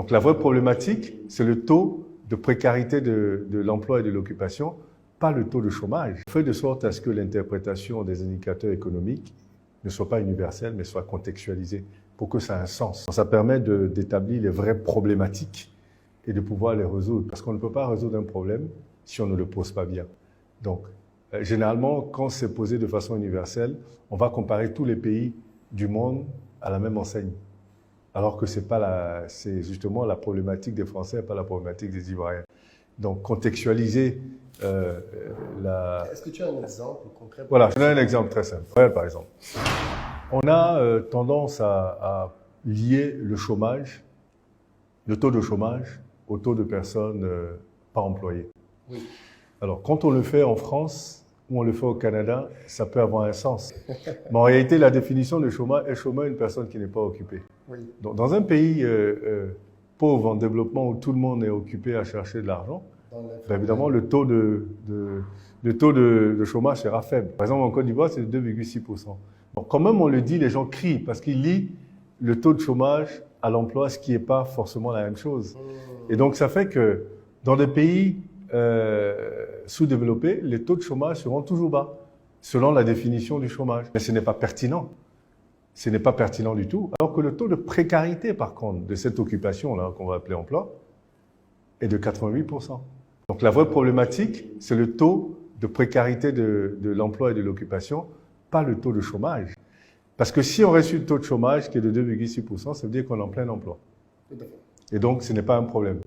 Donc la vraie problématique, c'est le taux de précarité de l'emploi et de l'occupation, pas le taux de chômage. On fait de sorte à ce que l'interprétation des indicateurs économiques ne soit pas universelle, mais soit contextualisée pour que ça ait un sens. Ça permet d'établir les vraies problématiques et de pouvoir les résoudre. Parce qu'on ne peut pas résoudre un problème si on ne le pose pas bien. Donc, généralement, quand c'est posé de façon universelle, on va comparer tous les pays du monde à la même enseigne. Alors que c'est justement la problématique des Français, pas la problématique des Ivoiriens. Donc, contextualiser Est-ce que tu as un exemple concret? Voilà, je donne un exemple très simple. Ouais, par exemple, on a tendance à lier le chômage, le taux de chômage, au taux de personnes pas employées. Oui. Alors, quand on le fait en France ou on le fait au Canada, ça peut avoir un sens. Mais en réalité, la définition de chômage est chômeur une personne qui n'est pas occupée. Oui. Donc, dans un pays pauvre en développement où tout le monde est occupé à chercher de l'argent, ben évidemment, le taux de chômage sera faible. Par exemple, en Côte d'Ivoire, c'est de 2,6%. Donc, quand même, on le dit, les gens crient parce qu'ils lient le taux de chômage à l'emploi, ce qui n'est pas forcément la même chose. Et donc, ça fait que dans des pays sous-développés, les taux de chômage seront toujours bas, selon la définition du chômage. Mais ce n'est pas pertinent. Ce n'est pas pertinent du tout. Alors que le taux de précarité, par contre, de cette occupation-là, qu'on va appeler emploi, est de 88%. Donc la vraie problématique, c'est le taux de précarité de l'emploi et de l'occupation, pas le taux de chômage. Parce que si on reste sur le taux de chômage qui est de 2,6%, ça veut dire qu'on est en plein emploi. Et donc, ce n'est pas un problème.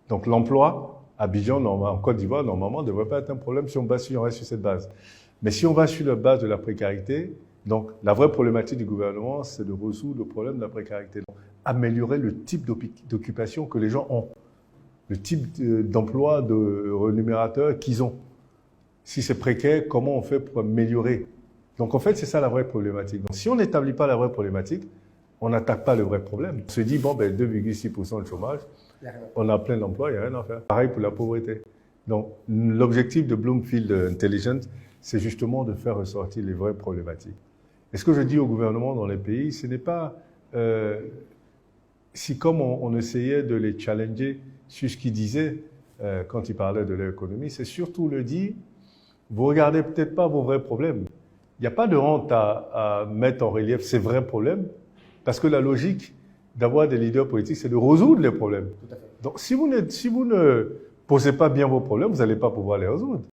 Donc l'emploi, à Abidjan, en Côte d'Ivoire, normalement, ne devrait pas être un problème si on reste sur cette base. Mais si on va sur la base de la précarité, donc la vraie problématique du gouvernement, c'est de résoudre le problème de la précarité. Donc, améliorer le type d'occupation que les gens ont, le type d'emploi, de rémunérateur qu'ils ont. Si c'est précaire, comment on fait pour améliorer? Donc en fait, c'est ça la vraie problématique. Donc si on n'établit pas la vraie problématique, on n'attaque pas le vrai problème. On se dit, bon, ben 2,6% de chômage, on a plein d'emplois, il n'y a rien à faire. Pareil pour la pauvreté. Donc l'objectif de Bloomfield Intelligence, c'est justement de faire ressortir les vraies problématiques. Et ce que je dis au gouvernement dans les pays, ce n'est pas si comme on essayait de les challenger sur ce qu'ils disaient quand ils parlaient de l'économie, c'est surtout le dire, vous regardez peut-être pas vos vrais problèmes. Il n'y a pas de honte à mettre en relief ces vrais problèmes, parce que la logique d'avoir des leaders politiques, c'est de résoudre les problèmes. Tout à fait. Donc si vous ne posez pas bien vos problèmes, vous n'allez pas pouvoir les résoudre.